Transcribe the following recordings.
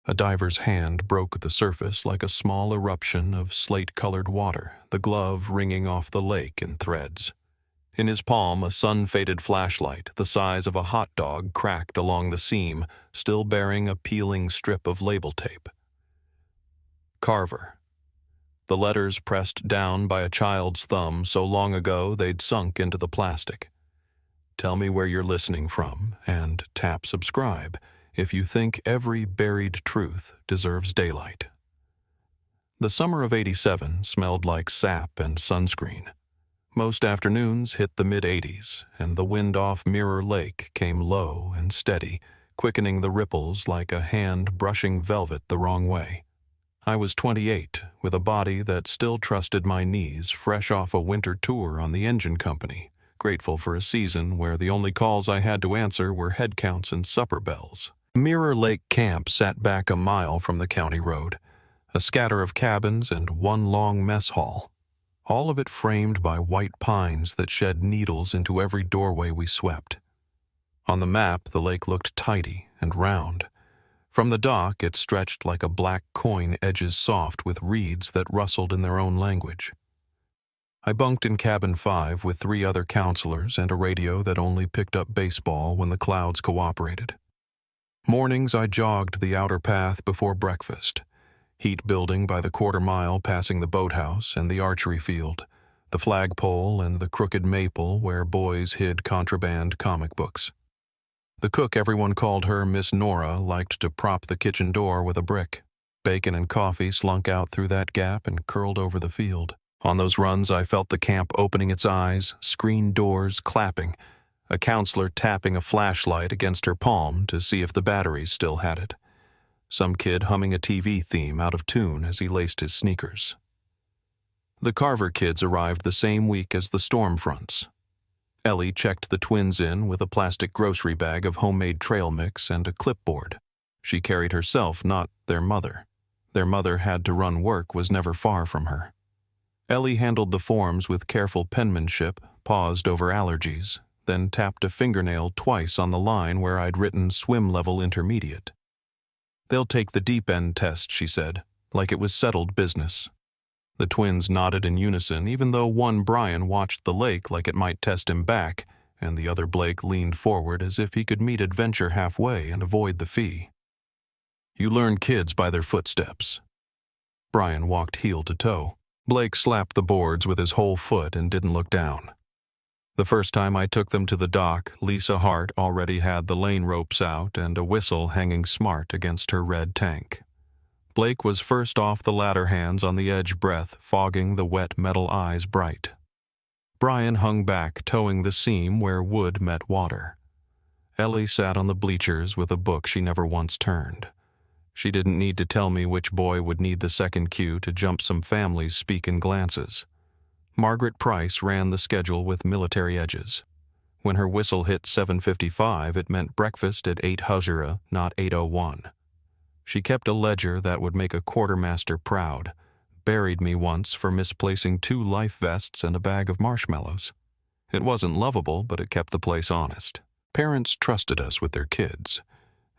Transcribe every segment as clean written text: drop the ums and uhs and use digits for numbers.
A diver's hand broke the surface like a small eruption of slate-colored water, the glove wringing off the lake in threads. In his palm, a sun-faded flashlight, the size of a hot dog, cracked along the seam, still bearing a peeling strip of label tape. Carver. The letters pressed down by a child's thumb so long ago they'd sunk into the plastic. Tell me where you're listening from, and tap subscribe if you think every buried truth deserves daylight. The summer of '87 smelled like sap and sunscreen. Most afternoons hit the mid-80s, and the wind off Mirror Lake came low and steady, quickening the ripples like a hand brushing velvet the wrong way. I was 28, with a body that still trusted my knees, fresh off a winter tour on the engine company, grateful for a season where the only calls I had to answer were head counts and supper bells. Mirror Lake Camp sat back a mile from the county road, a scatter of cabins and one long mess hall, all of it framed by white pines that shed needles into every doorway we swept. On the map, the lake looked tidy and round. From the dock, it stretched like a black coin, edges soft with reeds that rustled in their own language. I bunked in cabin 5 with 3 other counselors and a radio that only picked up baseball when the clouds cooperated. Mornings I jogged the outer path before breakfast, heat building by the quarter-mile passing the boathouse and the archery field, the flagpole and the crooked maple where boys hid contraband comic books. The cook everyone called her Miss Nora liked to prop the kitchen door with a brick. Bacon and coffee slunk out through that gap and curled over the field. On those runs I felt the camp opening its eyes, screen doors clapping, a counselor tapping a flashlight against her palm to see if the batteries still had it. Some kid humming a TV theme out of tune as he laced his sneakers. The Carver kids arrived the same week as the storm fronts. Ellie checked the twins in with a plastic grocery bag of homemade trail mix and a clipboard. She carried herself, not their mother. Their mother had to run work was never far from her. Ellie handled the forms with careful penmanship, paused over allergies, then tapped a fingernail twice on the line where I'd written swim level intermediate. They'll take the deep end test, she said, like it was settled business. The twins nodded in unison, even though one Brian watched the lake like it might test him back, and the other Blake leaned forward as if he could meet adventure halfway and avoid the fee. You learn kids by their footsteps. Brian walked heel to toe. Blake slapped the boards with his whole foot and didn't look down. The first time I took them to the dock, Lisa Hart already had the lane ropes out and a whistle hanging smart against her red tank. Blake was first off the ladder, hands on the edge, breath fogging the wet metal eyes bright. Brian hung back, towing the seam where wood met water. Ellie sat on the bleachers with a book she never once turned. She didn't need to tell me which boy would need the second cue to jump some families' speaking glances. Margaret Price ran the schedule with military edges. When her whistle hit 7:55, it meant breakfast at 8 Huzura, not 8:01. She kept a ledger that would make a quartermaster proud, buried me once for misplacing 2 life vests and a bag of marshmallows. It wasn't lovable, but it kept the place honest. Parents trusted us with their kids,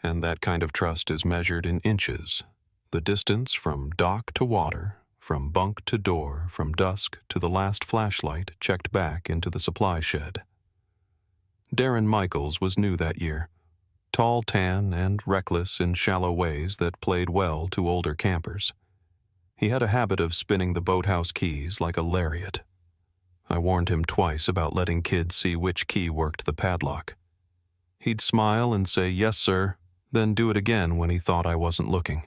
and that kind of trust is measured in inches. The distance from dock to water, from bunk to door, from dusk to the last flashlight checked back into the supply shed. Darren Michaels was new that year. Tall, tan, and reckless in shallow ways that played well to older campers. He had a habit of spinning the boathouse keys like a lariat. I warned him twice about letting kids see which key worked the padlock. He'd smile and say, "Yes, sir," then do it again when he thought I wasn't looking.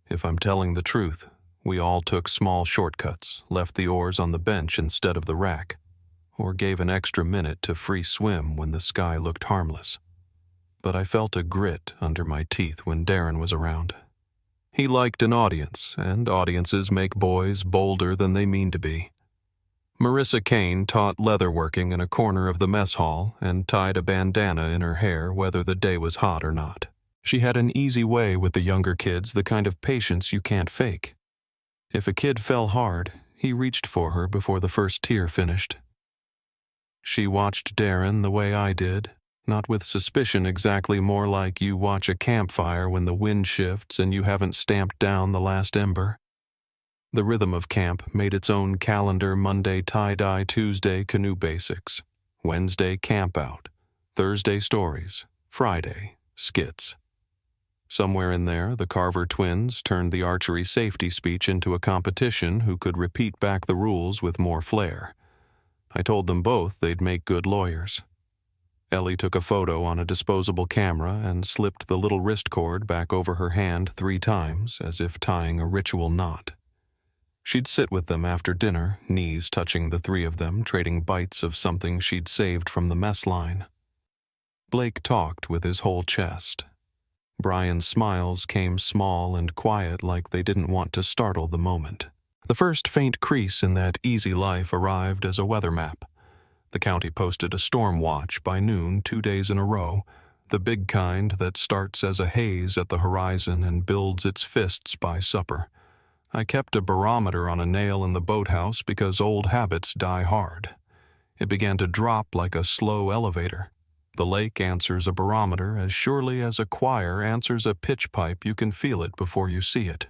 If I'm telling the truth, we all took small shortcuts, left the oars on the bench instead of the rack, or gave an extra minute to free swim when the sky looked harmless. But I felt a grit under my teeth when Darren was around. He liked an audience, and audiences make boys bolder than they mean to be. Marissa Kane taught leatherworking in a corner of the mess hall and tied a bandana in her hair whether the day was hot or not. She had an easy way with the younger kids, the kind of patience you can't fake. If a kid fell hard, he reached for her before the first tear finished. She watched Darren the way I did, not with suspicion, exactly, more like you watch a campfire when the wind shifts and you haven't stamped down the last ember. The rhythm of camp made its own calendar: Monday tie-dye, Tuesday canoe basics, Wednesday camp-out, Thursday stories, Friday skits. Somewhere in there, the Carver twins turned the archery safety speech into a competition who could repeat back the rules with more flair. I told them both they'd make good lawyers. Ellie took a photo on a disposable camera and slipped the little wrist cord back over her hand 3 times, as if tying a ritual knot. She'd sit with them after dinner, knees touching the 3 of them, trading bites of something she'd saved from the mess line. Blake talked with his whole chest. Brian's smiles came small and quiet, like they didn't want to startle the moment. The first faint crease in that easy life arrived as a weather map. The county posted a storm watch by noon 2 days in a row, the big kind that starts as a haze at the horizon and builds its fists by supper. I kept a barometer on a nail in the boathouse because old habits die hard. It began to drop like a slow elevator. The lake answers a barometer as surely as a choir answers a pitch pipe. You can feel it before you see it.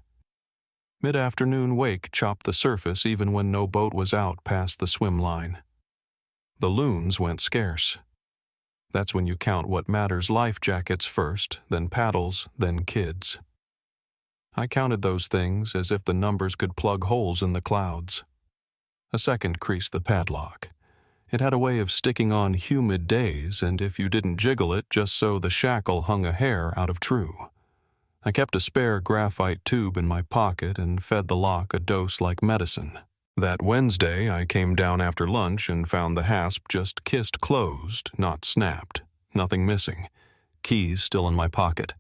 Mid-afternoon wake chopped the surface even when no boat was out past the swim line. The loons went scarce. That's when you count what matters: life jackets first, then paddles, then kids. I counted those things as if the numbers could plug holes in the clouds. A second creased the padlock. It had a way of sticking on humid days, and if you didn't jiggle it just so the shackle hung a hair out of true. I kept a spare graphite tube in my pocket and fed the lock a dose like medicine. That Wednesday, I came down after lunch and found the hasp just kissed closed, not snapped. Nothing missing. Keys still in my pocket.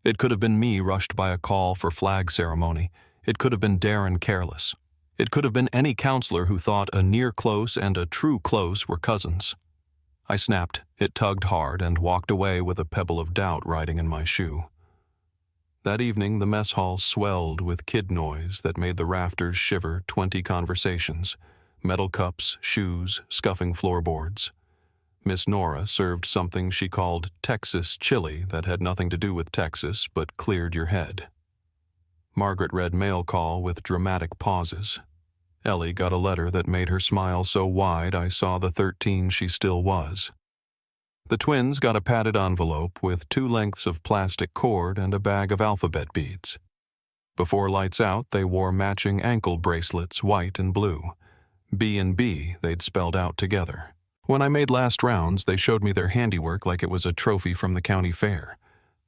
It could have been me rushed by a call for flag ceremony. It could have been Darren careless. It could have been any counselor who thought a near close and a true close were cousins. I snapped, it tugged hard, and walked away with a pebble of doubt riding in my shoe. That evening, the mess hall swelled with kid noise that made the rafters shiver. 20 conversations, metal cups, shoes, scuffing floorboards. Miss Nora served something she called Texas chili that had nothing to do with Texas but cleared your head. Margaret read mail call with dramatic pauses. Ellie got a letter that made her smile so wide I saw the 13 she still was. The twins got a padded envelope with 2 lengths of plastic cord and a bag of alphabet beads. Before lights out, they wore matching ankle bracelets, white and blue. B&B they'd spelled out together. When I made last rounds, they showed me their handiwork like it was a trophy from the county fair.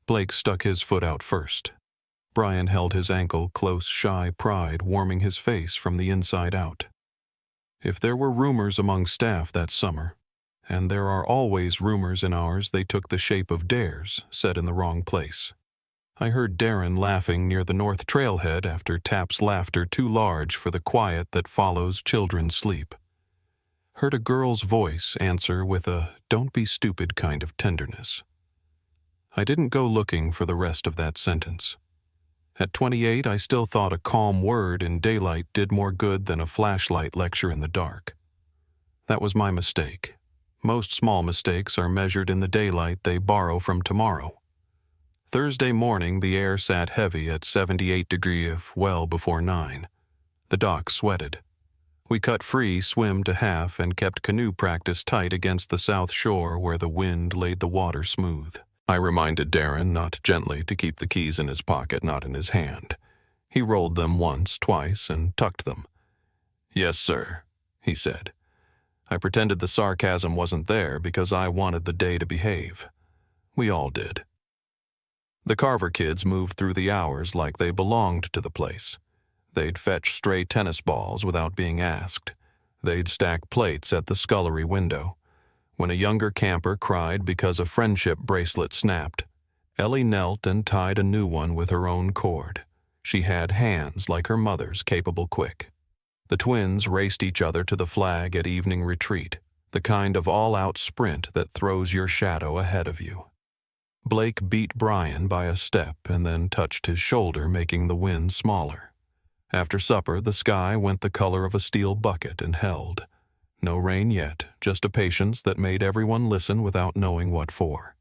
Blake stuck his foot out first. Brian held his ankle, close, shy pride warming his face from the inside out. If there were rumors among staff that summer, and there are always rumors in ours, they took the shape of dares said in the wrong place. I heard Darren laughing near the north trailhead after Tap's laughter too large for the quiet that follows children's sleep. Heard a girl's voice answer with a "don't be stupid" kind of tenderness. I didn't go looking for the rest of that sentence. At 28, I still thought a calm word in daylight did more good than a flashlight lecture in the dark. That was my mistake. Most small mistakes are measured in the daylight they borrow from tomorrow. Thursday morning, the air sat heavy at 78 degrees well before 9. The dock sweated. We cut free, swim to half, and kept canoe practice tight against the south shore where the wind laid the water smooth. I reminded Darren, not gently, to keep the keys in his pocket, not in his hand. He rolled them once, twice, and tucked them. "Yes, sir," he said. I pretended the sarcasm wasn't there because I wanted the day to behave. We all did. The Carver kids moved through the hours like they belonged to the place. They'd fetch stray tennis balls without being asked. They'd stack plates at the scullery window. When a younger camper cried because a friendship bracelet snapped, Ellie knelt and tied a new one with her own cord. She had hands like her mother's, capable quick. The twins raced each other to the flag at evening retreat, the kind of all-out sprint that throws your shadow ahead of you. Blake beat Brian by a step and then touched his shoulder, making the wind smaller. After supper, the sky went the color of a steel bucket and held. No rain yet, just a patience that made everyone listen without knowing what for.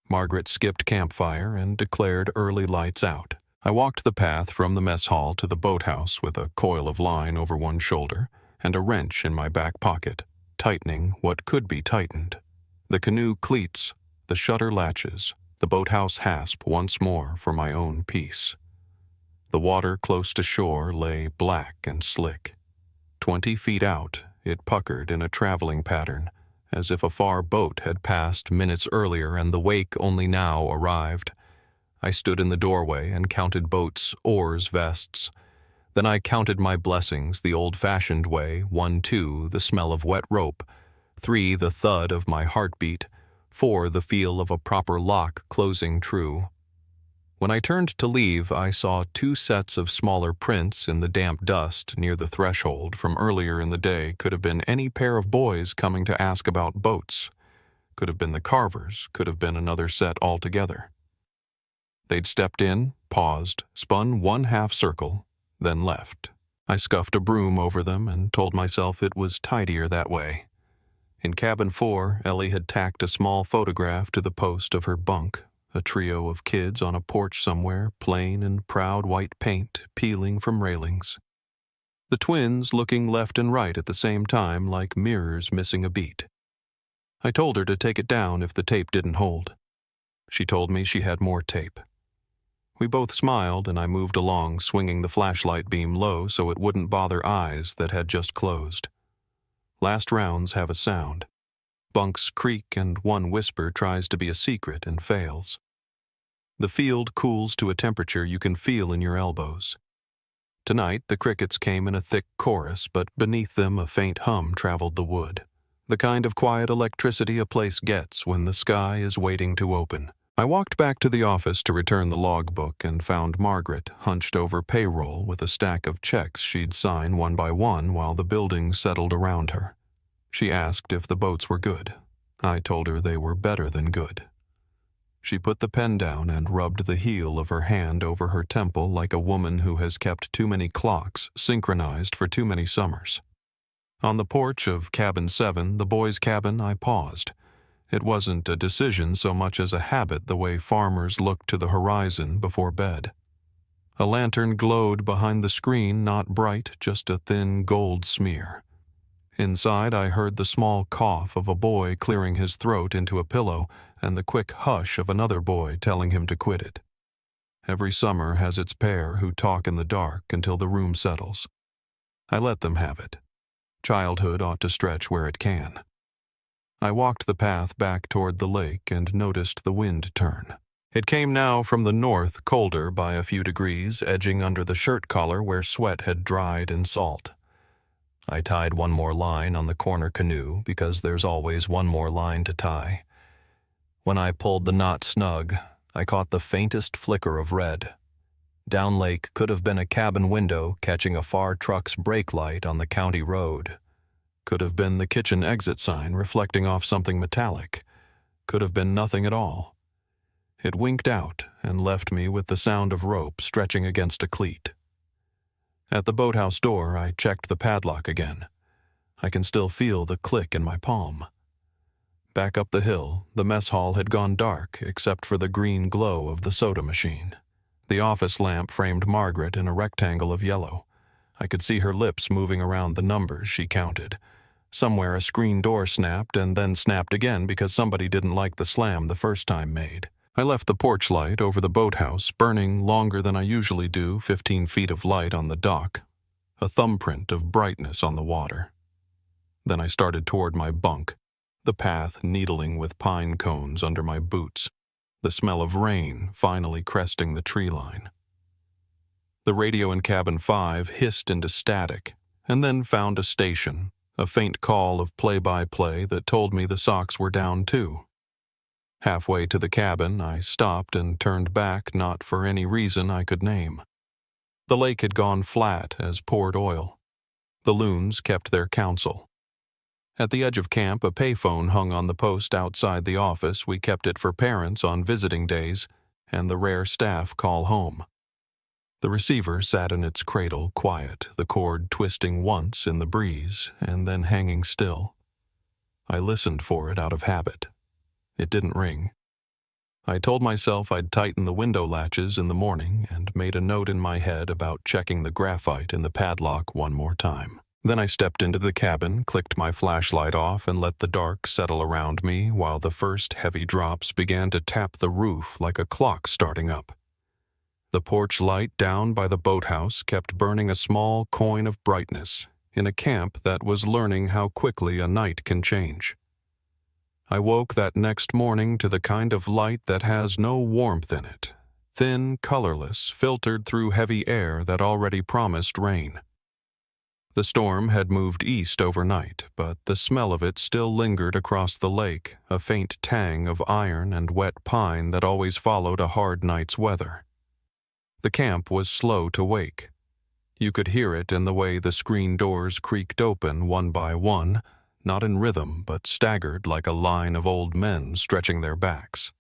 Margaret skipped campfire and declared early lights out. I walked the path from the mess hall to the boathouse with a coil of line over one shoulder and a wrench in my back pocket, tightening what could be tightened. The canoe cleats, the shutter latches, the boathouse hasp once more for my own peace. The water close to shore lay black and slick. 20 feet out, it puckered in a traveling pattern, as if a far boat had passed minutes earlier and the wake only now arrived. I stood in the doorway and counted boats, oars, vests. Then I counted my blessings the old-fashioned way, 1, 2, the smell of wet rope, 3, the thud of my heartbeat, 4, the feel of a proper lock closing true. When I turned to leave, I saw 2 sets of smaller prints in the damp dust near the threshold from earlier in the day. Could have been any pair of boys coming to ask about boats. Could have been the Carvers, could have been another set altogether. They'd stepped in, paused, spun 1/2 circle, then left. I scuffed a broom over them and told myself it was tidier that way. In cabin 4, Ellie had tacked a small photograph to the post of her bunk, a trio of kids on a porch somewhere, plain and proud white paint peeling from railings. The twins looking left and right at the same time like mirrors missing a beat. I told her to take it down if the tape didn't hold. She told me she had more tape. We both smiled and I moved along, swinging the flashlight beam low so it wouldn't bother eyes that had just closed. Last rounds have a sound. Bunks creak and one whisper tries to be a secret and fails. The field cools to a temperature you can feel in your elbows. Tonight, the crickets came in a thick chorus, but beneath them a faint hum traveled the wood. The kind of quiet electricity a place gets when the sky is waiting to open. I walked back to the office to return the logbook and found Margaret hunched over payroll with a stack of checks she'd sign one by one while the building settled around her. She asked if the boats were good. I told her they were better than good. She put the pen down and rubbed the heel of her hand over her temple like a woman who has kept too many clocks synchronized for too many summers. On the porch of Cabin 7, the boys' cabin, I paused. It wasn't a decision so much as a habit, the way farmers look to the horizon before bed. A lantern glowed behind the screen, not bright, just a thin gold smear. Inside, I heard the small cough of a boy clearing his throat into a pillow and the quick hush of another boy telling him to quit it. Every summer has its pair who talk in the dark until the room settles. I let them have it. Childhood ought to stretch where it can. I walked the path back toward the lake and noticed the wind turn. It came now from the north, colder by a few degrees, edging under the shirt collar where sweat had dried in salt. I tied one more line on the corner canoe because there's always one more line to tie. When I pulled the knot snug, I caught the faintest flicker of red. Down lake could have been a cabin window catching a far truck's brake light on the county road. Could have been the kitchen exit sign reflecting off something metallic. Could have been nothing at all. It winked out and left me with the sound of rope stretching against a cleat. At the boathouse door, I checked the padlock again. I can still feel the click in my palm. Back up the hill, the mess hall had gone dark except for the green glow of the soda machine. The office lamp framed Margaret in a rectangle of yellow. I could see her lips moving around the numbers she counted. Somewhere a screen door snapped and then snapped again because somebody didn't like the slam the first time made. I left the porch light over the boathouse burning longer than I usually do, 15 feet of light on the dock, a thumbprint of brightness on the water. Then I started toward my bunk, the path needling with pine cones under my boots, the smell of rain finally cresting the tree line. The radio in cabin 5 hissed into static, and then found a station, a faint call of play-by-play that told me the Sox were down too. Halfway to the cabin, I stopped and turned back, not for any reason I could name. The lake had gone flat as poured oil. The loons kept their counsel. At the edge of camp, a payphone hung on the post outside the office. We kept it for parents on visiting days and the rare staff call home. The receiver sat in its cradle, quiet, the cord twisting once in the breeze and then hanging still. I listened for it out of habit. It didn't ring. I told myself I'd tighten the window latches in the morning and made a note in my head about checking the graphite in the padlock one more time. Then I stepped into the cabin, clicked my flashlight off, and let the dark settle around me while the first heavy drops began to tap the roof like a clock starting up. The porch light down by the boathouse kept burning a small coin of brightness in a camp that was learning how quickly a night can change. I woke that next morning to the kind of light that has no warmth in it, thin, colorless, filtered through heavy air that already promised rain. The storm had moved east overnight, but the smell of it still lingered across the lake, a faint tang of iron and wet pine that always followed a hard night's weather. The camp was slow to wake. You could hear it in the way the screen doors creaked open one by one, not in rhythm, but staggered like a line of old men stretching their backs.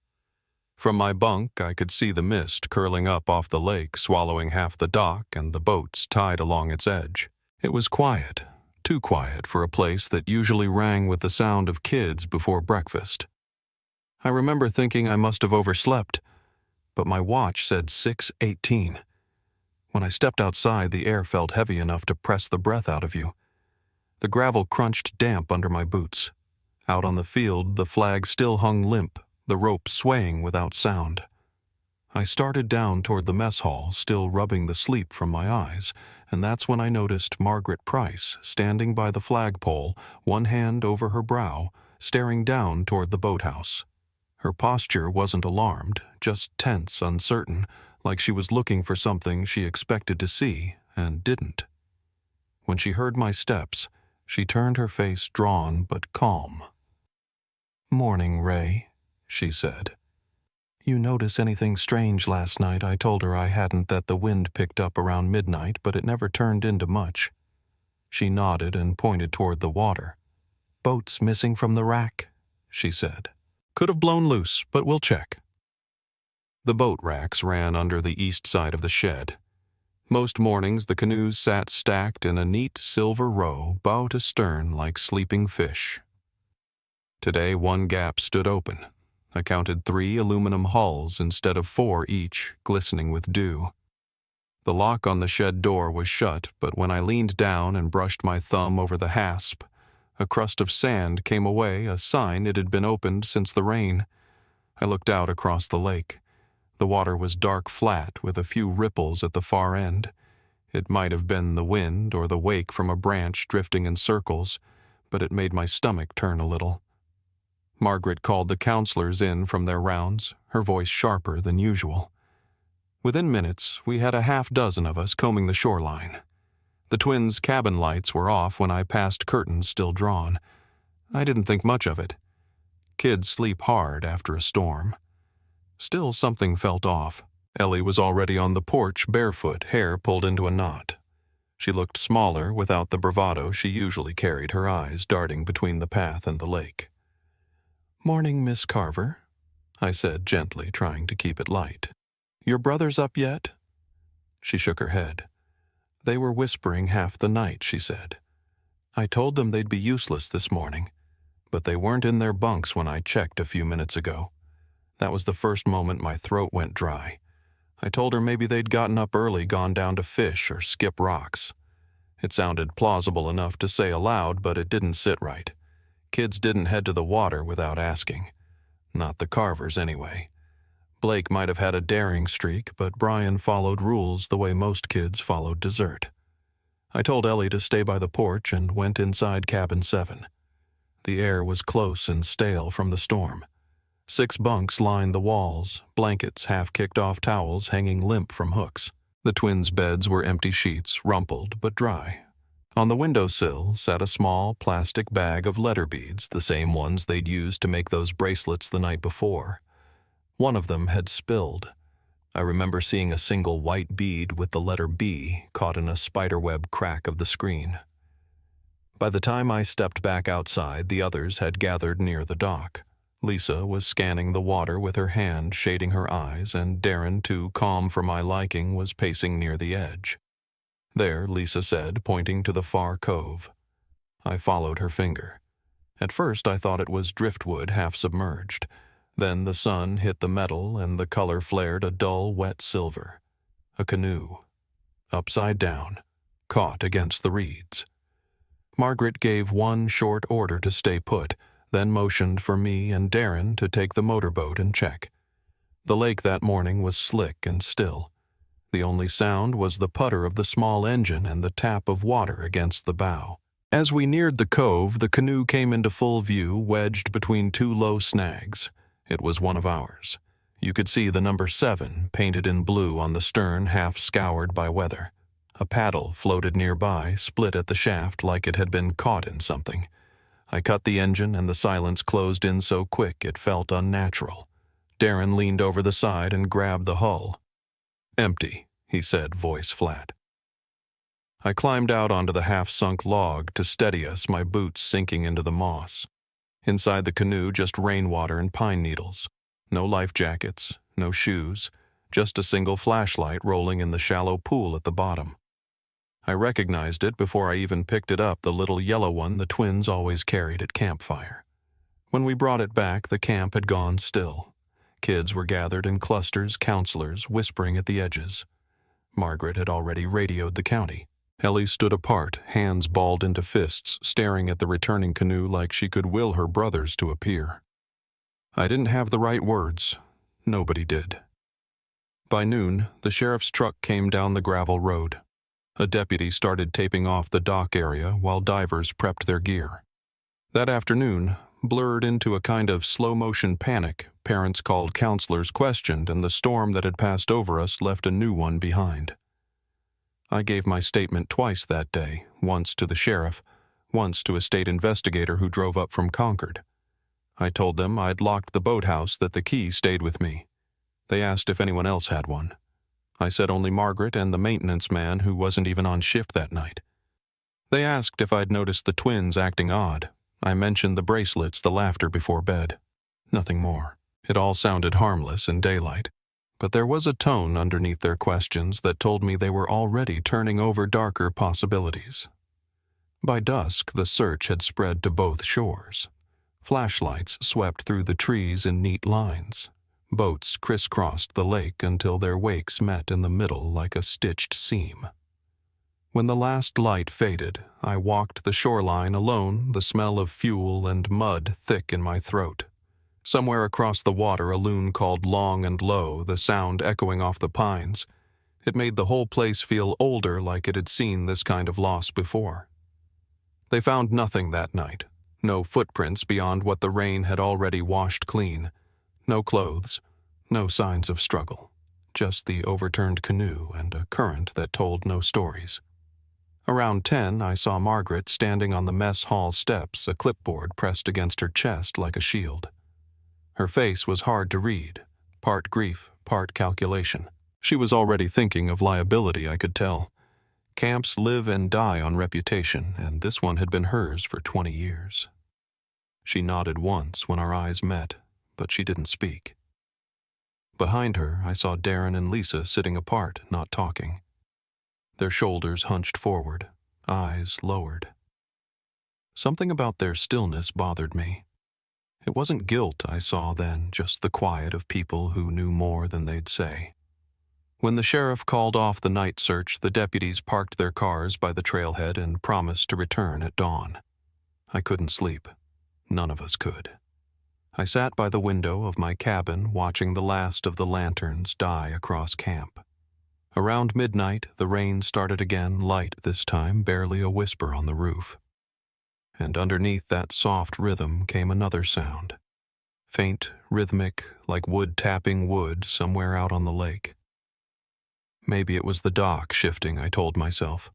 From my bunk, I could see the mist curling up off the lake, swallowing half the dock and the boats tied along its edge. It was quiet, too quiet for a place that usually rang with the sound of kids before breakfast. I remember thinking I must have overslept, but my watch said 6:18. When I stepped outside, the air felt heavy enough to press the breath out of you. The gravel crunched damp under my boots. Out on the field, the flag still hung limp, the rope swaying without sound. I started down toward the mess hall, still rubbing the sleep from my eyes, and that's when I noticed Margaret Price standing by the flagpole, one hand over her brow, staring down toward the boathouse. Her posture wasn't alarmed, just tense, uncertain, like she was looking for something she expected to see and didn't. When she heard my steps, she turned her face drawn but calm. "Morning, Ray," she said. "You notice anything strange last night?" I told her I hadn't, that the wind picked up around midnight, but it never turned into much. She nodded and pointed toward the water. "Boats missing from the rack," she said. "Could have blown loose, but we'll check." The boat racks ran under the east side of the shed. Most mornings the canoes sat stacked in a neat silver row, bow to stern like sleeping fish. Today one gap stood open. I counted 3 aluminum hulls instead of 4 each, glistening with dew. The lock on the shed door was shut, but when I leaned down and brushed my thumb over the hasp, a crust of sand came away, a sign it had been opened since the rain. I looked out across the lake. The water was dark flat with a few ripples at the far end. It might have been the wind or the wake from a branch drifting in circles, but it made my stomach turn a little. Margaret called the counselors in from their rounds, her voice sharper than usual. Within minutes, we had a half-dozen of us combing the shoreline. The twins' cabin lights were off when I passed curtains still drawn. I didn't think much of it. Kids sleep hard after a storm. Still, something felt off. Ellie was already on the porch, barefoot, hair pulled into a knot. She looked smaller without the bravado she usually carried, her eyes darting between the path and the lake. "Morning, Miss Carver," I said gently, trying to keep it light. "Your brothers up yet?" She shook her head. "They were whispering half the night," she said. "I told them they'd be useless this morning, but they weren't in their bunks when I checked a few minutes ago. That was the first moment my throat went dry. I told her maybe they'd gotten up early, gone down to fish or skip rocks. It sounded plausible enough to say aloud, but it didn't sit right. Kids didn't head to the water without asking. Not the Carvers, anyway. Blake might have had a daring streak, but Brian followed rules the way most kids followed dessert. I told Ellie to stay by the porch and went inside cabin 7. The air was close and stale from the storm. 6 bunks lined the walls, blankets, half-kicked off towels hanging limp from hooks. The twins' beds were empty sheets, rumpled but dry. On the windowsill sat a small plastic bag of letter beads, the same ones they'd used to make those bracelets the night before. One of them had spilled. I remember seeing a single white bead with the letter B caught in a spiderweb crack of the screen. By the time I stepped back outside, the others had gathered near the dock. Lisa was scanning the water with her hand shading her eyes, and Darren, too calm for my liking, was pacing near the edge. "There," Lisa said, pointing to the far cove. I followed her finger. At first I thought it was driftwood half submerged. Then the sun hit the metal and the color flared a dull, wet silver. A canoe. Upside down, caught against the reeds. Margaret gave one short order to stay put, then motioned for me and Darren to take the motorboat and check. The lake that morning was slick and still. The only sound was the putter of the small engine and the tap of water against the bow. As we neared the cove, the canoe came into full view, wedged between two low snags. It was one of ours. You could see the number 7 painted in blue on the stern, half scoured by weather. A paddle floated nearby, split at the shaft like it had been caught in something. I cut the engine and the silence closed in so quick it felt unnatural. Darren leaned over the side and grabbed the hull. "Empty," he said, voice flat. I climbed out onto the half-sunk log to steady us, my boots sinking into the moss. Inside the canoe, just rainwater and pine needles. No life jackets, no shoes, just a single flashlight rolling in the shallow pool at the bottom. I recognized it before I even picked it up, the little yellow one the twins always carried at campfire. When we brought it back, the camp had gone still. Kids were gathered in clusters, counselors whispering at the edges. Margaret had already radioed the county. Ellie stood apart, hands balled into fists, staring at the returning canoe like she could will her brothers to appear. I didn't have the right words. Nobody did. By noon, the sheriff's truck came down the gravel road. A deputy started taping off the dock area while divers prepped their gear. That afternoon, blurred into a kind of slow-motion panic, parents called, counselors questioned, and the storm that had passed over us left a new one behind. I gave my statement twice that day, once to the sheriff, once to a state investigator who drove up from Concord. I told them I'd locked the boathouse, that the key stayed with me. They asked if anyone else had one. I said only Margaret and the maintenance man who wasn't even on shift that night. They asked if I'd noticed the twins acting odd. I mentioned the bracelets, the laughter before bed. Nothing more. It all sounded harmless in daylight. But there was a tone underneath their questions that told me they were already turning over darker possibilities. By dusk, the search had spread to both shores. Flashlights swept through the trees in neat lines. Boats crisscrossed the lake until their wakes met in the middle like a stitched seam. When the last light faded, I walked the shoreline alone, the smell of fuel and mud thick in my throat. Somewhere across the water a loon called long and low, the sound echoing off the pines. It made the whole place feel older, like it had seen this kind of loss before. They found nothing that night. No footprints beyond what the rain had already washed clean. No clothes, no signs of struggle. Just the overturned canoe and a current that told no stories. Around 10, I saw Margaret standing on the mess hall steps, a clipboard pressed against her chest like a shield. Her face was hard to read, part grief, part calculation. She was already thinking of liability, I could tell. Camps live and die on reputation, and this one had been hers for 20 years. She nodded once when our eyes met, but she didn't speak. Behind her, I saw Darren and Lisa sitting apart, not talking. Their shoulders hunched forward, eyes lowered. Something about their stillness bothered me. It wasn't guilt I saw then, just the quiet of people who knew more than they'd say. When the sheriff called off the night search, the deputies parked their cars by the trailhead and promised to return at dawn. I couldn't sleep. None of us could. I sat by the window of my cabin watching the last of the lanterns die across camp. Around midnight, the rain started again, light this time, barely a whisper on the roof. And underneath that soft rhythm came another sound. Faint, rhythmic, like wood tapping wood somewhere out on the lake. Maybe it was the dock shifting, I told myself,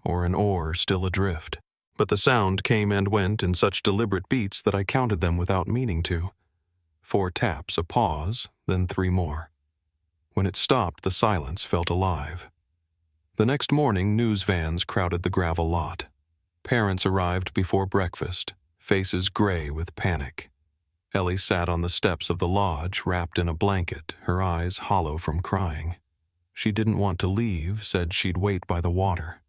or an oar still adrift. But the sound came and went in such deliberate beats that I counted them without meaning to. 4 taps, a pause, then 3 more. When it stopped, the silence felt alive. The next morning, news vans crowded the gravel lot. Parents arrived before breakfast, faces gray with panic. Ellie sat on the steps of the lodge, wrapped in a blanket, her eyes hollow from crying. She didn't want to leave, said she'd wait by the water.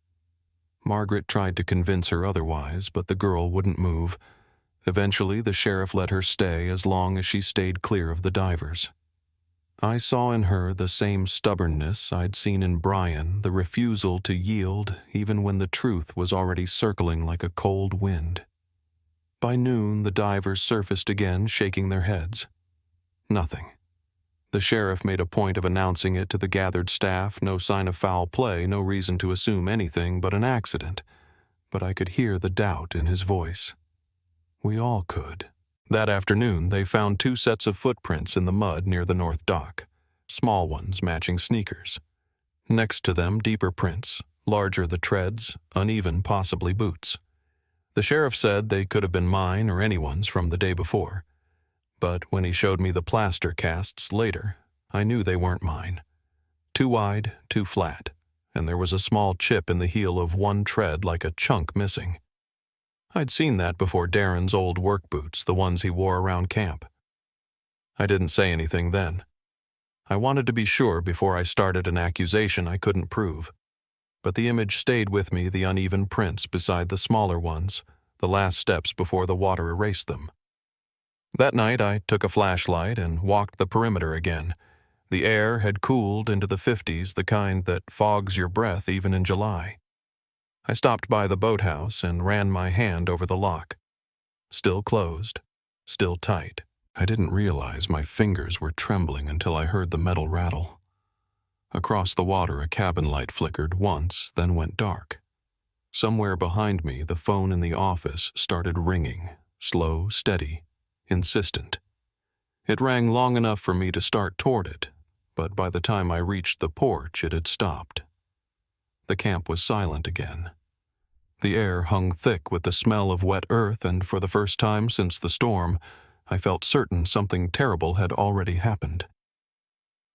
Margaret tried to convince her otherwise, but the girl wouldn't move. Eventually, the sheriff let her stay as long as she stayed clear of the divers. I saw in her the same stubbornness I'd seen in Brian, the refusal to yield even when the truth was already circling like a cold wind. By noon, the divers surfaced again, shaking their heads. Nothing. The sheriff made a point of announcing it to the gathered staff, no sign of foul play, no reason to assume anything but an accident, but I could hear the doubt in his voice. We all could. That afternoon, they found 2 sets of footprints in the mud near the north dock, small ones matching sneakers. Next to them, deeper prints, larger the treads, uneven, possibly boots. The sheriff said they could have been mine or anyone's from the day before, but when he showed me the plaster casts later, I knew they weren't mine. Too wide, too flat, and there was a small chip in the heel of one tread like a chunk missing. I'd seen that before Darren's old work boots, the ones he wore around camp. I didn't say anything then. I wanted to be sure before I started an accusation I couldn't prove. But the image stayed with me, the uneven prints beside the smaller ones, the last steps before the water erased them. That night I took a flashlight and walked the perimeter again. The air had cooled into the 50s, the kind that fogs your breath even in July. I stopped by the boathouse and ran my hand over the lock. Still closed, still tight. I didn't realize my fingers were trembling until I heard the metal rattle. Across the water, a cabin light flickered once, then went dark. Somewhere behind me, the phone in the office started ringing, slow, steady, insistent. It rang long enough for me to start toward it, but by the time I reached the porch, it had stopped. The camp was silent again. The air hung thick with the smell of wet earth, and for the first time since the storm, I felt certain something terrible had already happened.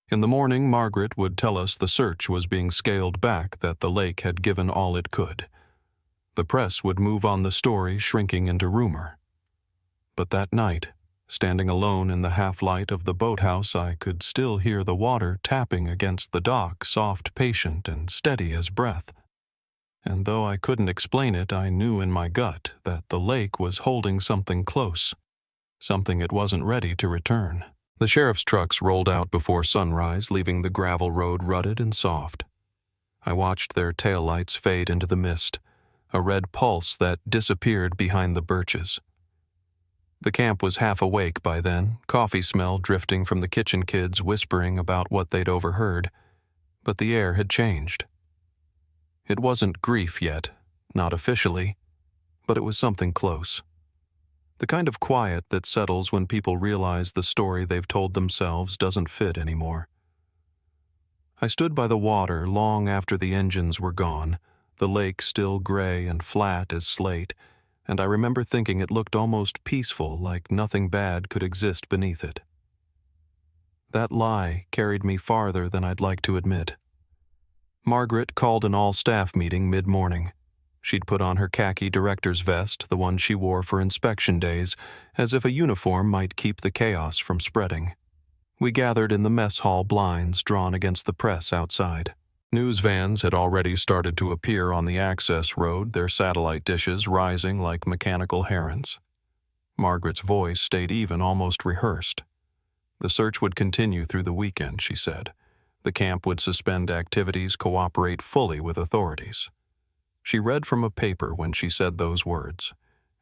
In the morning, Margaret would tell us the search was being scaled back, that the lake had given all it could. The press would move on the story, shrinking into rumor. But that night, standing alone in the half-light of the boathouse, I could still hear the water tapping against the dock, soft, patient, and steady as breath. And though I couldn't explain it, I knew in my gut that the lake was holding something close, something it wasn't ready to return. The sheriff's trucks rolled out before sunrise, leaving the gravel road rutted and soft. I watched their taillights fade into the mist, a red pulse that disappeared behind the birches. The camp was half awake by then, coffee smell drifting from the kitchen kids whispering about what they'd overheard, but the air had changed. It wasn't grief yet, not officially, but it was something close. The kind of quiet that settles when people realize the story they've told themselves doesn't fit anymore. I stood by the water long after the engines were gone, the lake still gray and flat as slate, and I remember thinking it looked almost peaceful, like nothing bad could exist beneath it. That lie carried me farther than I'd like to admit. Margaret called an all-staff meeting mid-morning. She'd put on her khaki director's vest, the one she wore for inspection days, as if a uniform might keep the chaos from spreading. We gathered in the mess hall blinds drawn against the press outside. News vans had already started to appear on the access road, their satellite dishes rising like mechanical herons. Margaret's voice stayed even, almost rehearsed. The search would continue through the weekend, she said. The camp would suspend activities, cooperate fully with authorities. She read from a paper when she said those words,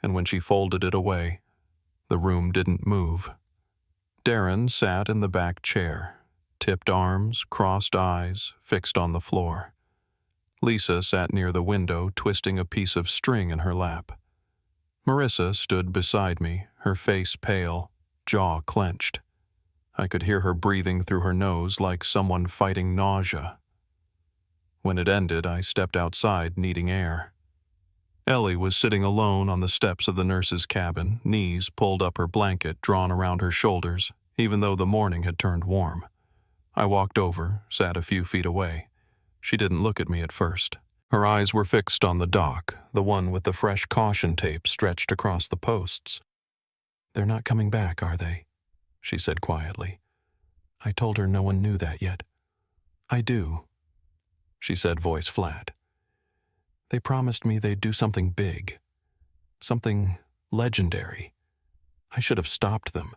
and when she folded it away, the room didn't move. Darren sat in the back chair, tipped arms, crossed eyes, fixed on the floor. Lisa sat near the window, twisting a piece of string in her lap. Marissa stood beside me, her face pale, jaw clenched. I could hear her breathing through her nose like someone fighting nausea. When it ended, I stepped outside, needing air. Ellie was sitting alone on the steps of the nurse's cabin, knees pulled up her blanket drawn around her shoulders, even though the morning had turned warm. I walked over, sat a few feet away. She didn't look at me at first. Her eyes were fixed on the dock, the one with the fresh caution tape stretched across the posts. "They're not coming back, are they?" she said quietly. I told her no one knew that yet. "I do," she said, voice flat. "They promised me they'd do something big. Something legendary. I should have stopped them.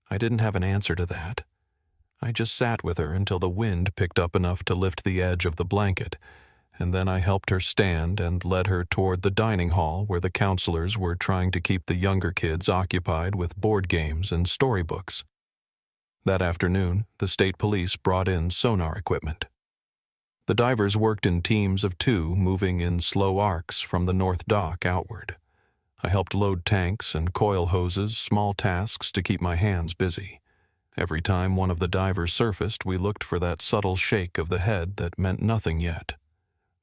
I didn't have an answer to that. I just sat with her until the wind picked up enough to lift the edge of the blanket, and then I helped her stand and led her toward the dining hall where the counselors were trying to keep the younger kids occupied with board games and storybooks. That afternoon, the state police brought in sonar equipment. The divers worked in teams of 2, moving in slow arcs from the north dock outward. I helped load tanks and coil hoses, small tasks to keep my hands busy. Every time one of the divers surfaced, we looked for that subtle shake of the head that meant nothing yet.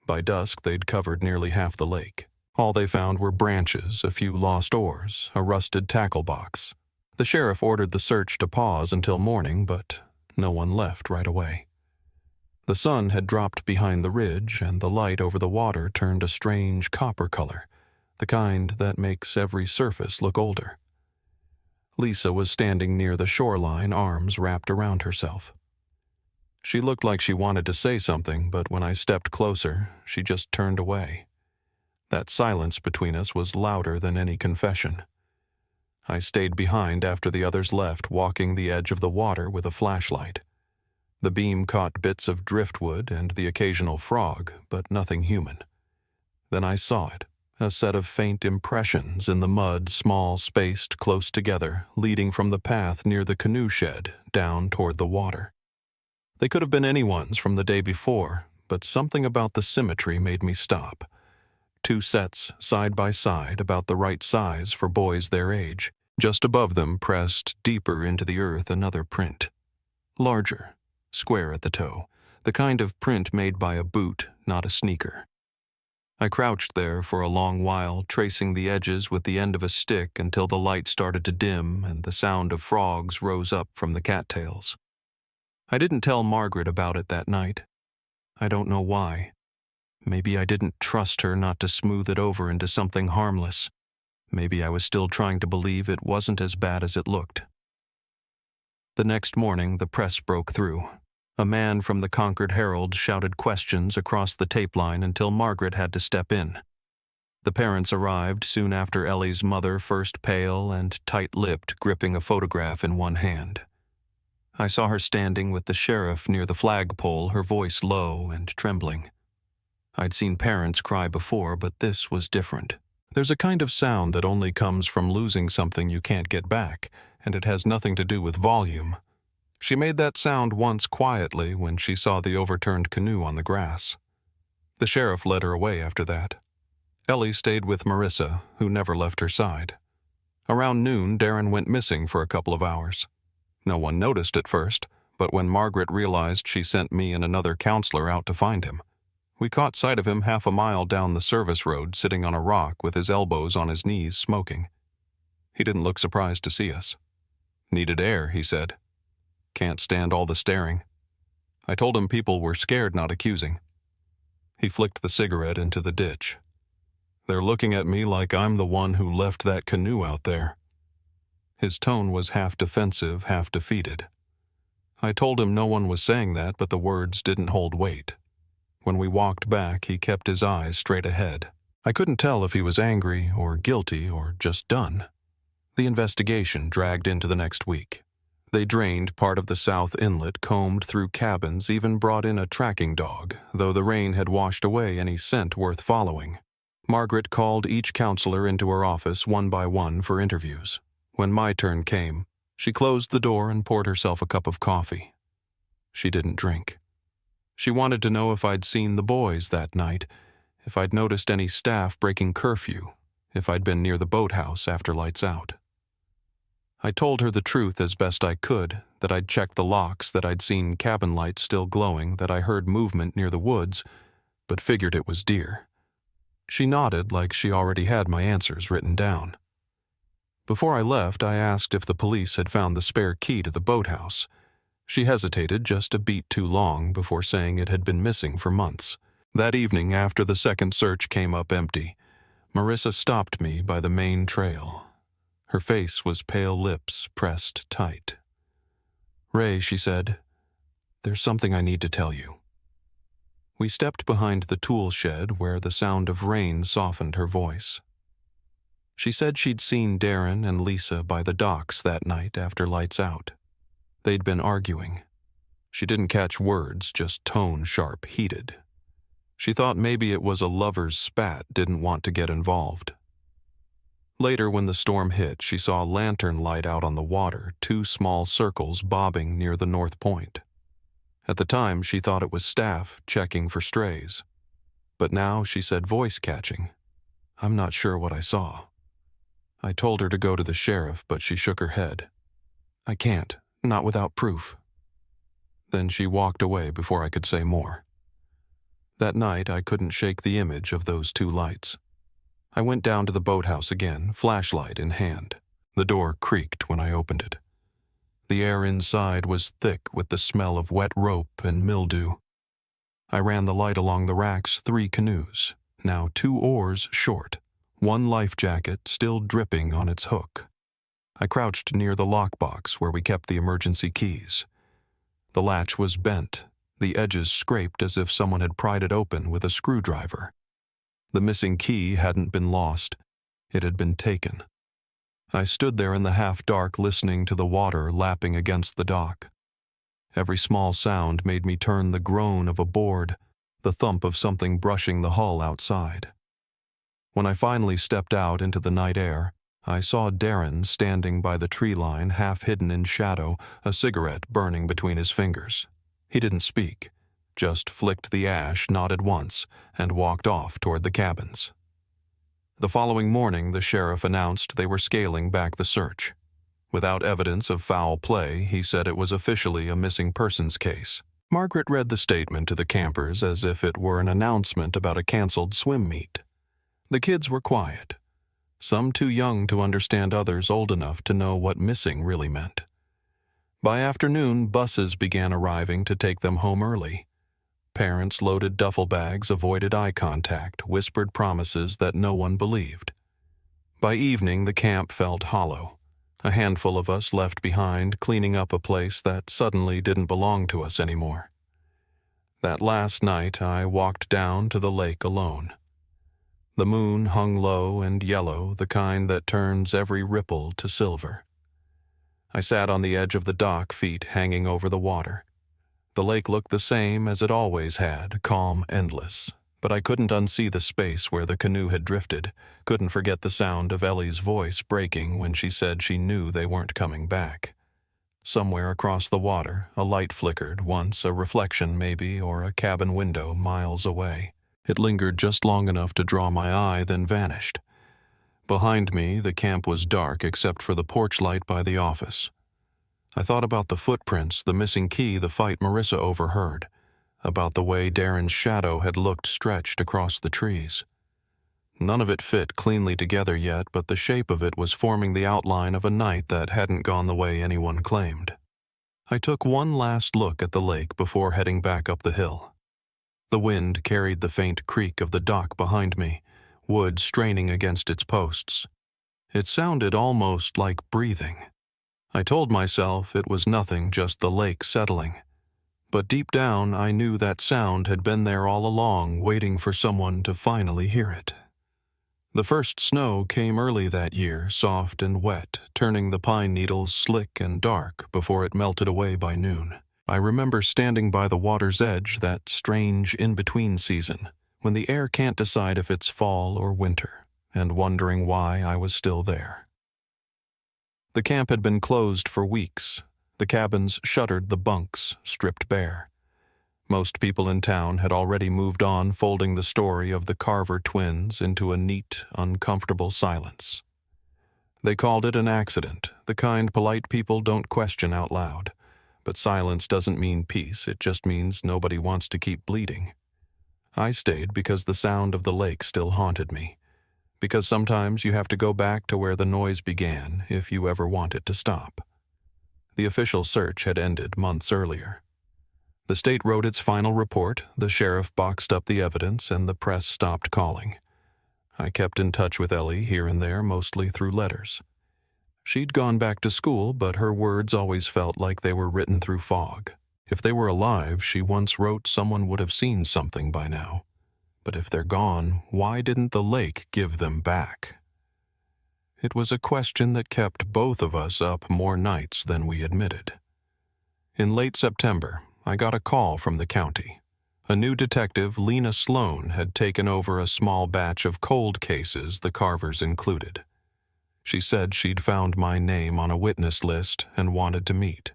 By dusk, they'd covered nearly half the lake. All they found were branches, a few lost oars, a rusted tackle box. The sheriff ordered the search to pause until morning, but no one left right away. The sun had dropped behind the ridge, and the light over the water turned a strange copper color, the kind that makes every surface look older. Lisa was standing near the shoreline, arms wrapped around herself. She looked like she wanted to say something, but when I stepped closer, she just turned away. That silence between us was louder than any confession. I stayed behind after the others left, walking the edge of the water with a flashlight. The beam caught bits of driftwood and the occasional frog, but nothing human. Then I saw it, a set of faint impressions in the mud, small, spaced close together, leading from the path near the canoe shed down toward the water. They could have been anyone's from the day before, but something about the symmetry made me stop. 2 sets, side by side, about the right size for boys their age. Just above them, pressed deeper into the earth, another print. Larger, square at the toe, the kind of print made by a boot, not a sneaker. I crouched there for a long while, tracing the edges with the end of a stick until the light started to dim and the sound of frogs rose up from the cattails. I didn't tell Margaret about it that night. I don't know why. Maybe I didn't trust her not to smooth it over into something harmless. Maybe I was still trying to believe it wasn't as bad as it looked. The next morning, the press broke through. A man from the Concord Herald shouted questions across the tape line until Margaret had to step in. The parents arrived soon after Ellie's mother, first pale and tight-lipped, gripping a photograph in one hand. I saw her standing with the sheriff near the flagpole, her voice low and trembling. I'd seen parents cry before, but this was different. There's a kind of sound that only comes from losing something you can't get back, and it has nothing to do with volume. She made that sound once quietly when she saw the overturned canoe on the grass. The sheriff led her away after that. Ellie stayed with Marissa, who never left her side. Around noon, Darren went missing for a couple of hours. No one noticed at first, but when Margaret realized, she sent me and another counselor out to find him. We caught sight of him half a mile down the service road, sitting on a rock with his elbows on his knees, smoking. He didn't look surprised to see us. "Needed air," he said. "Can't stand all the staring." I told him people were scared, not accusing. He flicked the cigarette into the ditch. "They're looking at me like I'm the one who left that canoe out there." His tone was half defensive, half defeated. I told him no one was saying that, but the words didn't hold weight. When we walked back, he kept his eyes straight ahead. I couldn't tell if he was angry or guilty or just done. The investigation dragged into the next week. They drained part of the south inlet, combed through cabins, even brought in a tracking dog, though the rain had washed away any scent worth following. Margaret called each counselor into her office one by one for interviews. When my turn came, she closed the door and poured herself a cup of coffee. She didn't drink. She wanted to know if I'd seen the boys that night, if I'd noticed any staff breaking curfew, if I'd been near the boathouse after lights out. I told her the truth as best I could, that I'd checked the locks, that I'd seen cabin lights still glowing, that I heard movement near the woods, but figured it was deer. She nodded like she already had my answers written down. Before I left, I asked if the police had found the spare key to the boathouse. She hesitated just a beat too long before saying it had been missing for months. That evening, after the second search came up empty, Marissa stopped me by the main trail. Her face was pale lips pressed tight. "Ray," she said, "there's something I need to tell you." We stepped behind the tool shed where the sound of rain softened her voice. She said she'd seen Darren and Lisa by the docks that night after lights out. They'd been arguing. She didn't catch words, just tone sharp, heated. She thought maybe it was a lover's spat, didn't want to get involved. Later, when the storm hit, she saw a lantern light out on the water, 2 small circles bobbing near the north point. At the time, she thought it was staff checking for strays. But now she said voice catching. "I'm not sure what I saw." I told her to go to the sheriff, but she shook her head. "I can't, not without proof." Then she walked away before I could say more. That night, I couldn't shake the image of those 2 lights. I went down to the boathouse again, flashlight in hand. The door creaked when I opened it. The air inside was thick with the smell of wet rope and mildew. I ran the light along the rack's 3 canoes, now 2 oars short, 1 life jacket still dripping on its hook. I crouched near the lockbox where we kept the emergency keys. The latch was bent, the edges scraped as if someone had pried it open with a screwdriver. The missing key hadn't been lost. It had been taken. I stood there in the half-dark listening to the water lapping against the dock. Every small sound made me turn the groan of a board, the thump of something brushing the hull outside. When I finally stepped out into the night air, I saw Darren standing by the tree line, half hidden in shadow, a cigarette burning between his fingers. He didn't speak, just flicked the ash, nodded once, and walked off toward the cabins. The following morning, the sheriff announced they were scaling back the search. Without evidence of foul play, he said it was officially a missing persons case. Margaret read the statement to the campers as if it were an announcement about a canceled swim meet. The kids were quiet, some too young to understand, others old enough to know what missing really meant. By afternoon, buses began arriving to take them home early. Parents loaded duffel bags, avoided eye contact, whispered promises that no one believed. By evening, the camp felt hollow. A handful of us left behind, cleaning up a place that suddenly didn't belong to us anymore. That last night, I walked down to the lake alone. The moon hung low and yellow, the kind that turns every ripple to silver. I sat on the edge of the dock, feet hanging over the water. The lake looked the same as it always had, calm, endless, but I couldn't unsee the space where the canoe had drifted, couldn't forget the sound of Ellie's voice breaking when she said she knew they weren't coming back. Somewhere across the water, a light flickered, once a reflection maybe, or a cabin window miles away. It lingered just long enough to draw my eye, then vanished. Behind me, the camp was dark except for the porch light by the office. I thought about the footprints, the missing key, the fight Marissa overheard, about the way Darren's shadow had looked stretched across the trees. None of it fit cleanly together yet, but the shape of it was forming the outline of a night that hadn't gone the way anyone claimed. I took one last look at the lake before heading back up the hill. The wind carried the faint creak of the dock behind me, wood straining against its posts. It sounded almost like breathing. I told myself it was nothing, just the lake settling. But deep down, I knew that sound had been there all along, waiting for someone to finally hear it. The first snow came early that year, soft and wet, turning the pine needles slick and dark before it melted away by noon. I remember standing by the water's edge, that strange in-between season, when the air can't decide if it's fall or winter, and wondering why I was still there. The camp had been closed for weeks. The cabins shuttered, the bunks stripped bare. Most people in town had already moved on, folding the story of the Carver twins into a neat, uncomfortable silence. They called it an accident, the kind polite people don't question out loud. But silence doesn't mean peace, it just means nobody wants to keep bleeding. I stayed because the sound of the lake still haunted me. Because sometimes you have to go back to where the noise began if you ever want it to stop. The official search had ended months earlier. The state wrote its final report, the sheriff boxed up the evidence, and the press stopped calling. I kept in touch with Ellie here and there, mostly through letters. She'd gone back to school, but her words always felt like they were written through fog. If they were alive, she once wrote, someone would have seen something by now. But if they're gone, why didn't the lake give them back? It was a question that kept both of us up more nights than we admitted. In late September, I got a call from the county. A new detective, Lena Sloan, had taken over a small batch of cold cases the Carvers included. She said she'd found my name on a witness list and wanted to meet.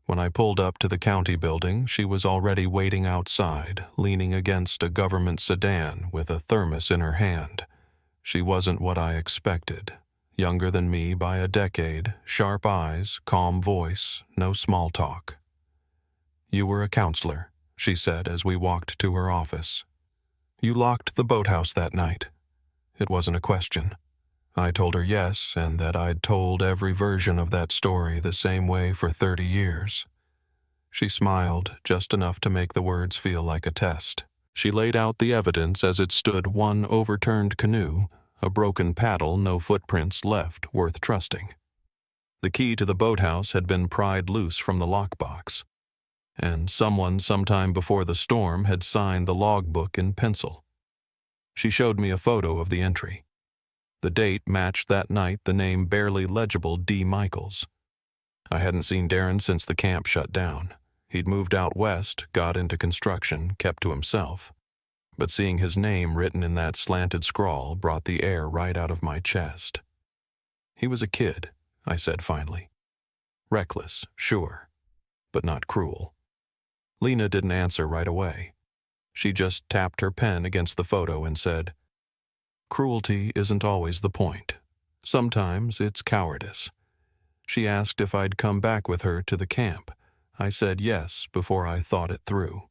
When I pulled up to the county building, she was already waiting outside, leaning against a government sedan with a thermos in her hand. She wasn't what I expected. Younger than me by a decade, sharp eyes, calm voice, no small talk. "You were a counselor," she said as we walked to her office. "You locked the boathouse that night." It wasn't a question. I told her yes, and that I'd told every version of that story the same way for 30 years. She smiled, just enough to make the words feel like a test. She laid out the evidence as it stood: one overturned canoe, a broken paddle, no footprints left worth trusting. The key to the boathouse had been pried loose from the lockbox, and someone sometime before the storm had signed the logbook in pencil. She showed me a photo of the entry. The date matched that night the name barely legible D. Michaels. I hadn't seen Darren since the camp shut down. He'd moved out west, got into construction, kept to himself. But seeing his name written in that slanted scrawl brought the air right out of my chest. He was a kid, I said finally. Reckless, sure, but not cruel. Lena didn't answer right away. She just tapped her pen against the photo and said, "Cruelty isn't always the point. Sometimes it's cowardice." She asked if I'd come back with her to the camp. I said yes before I thought it through.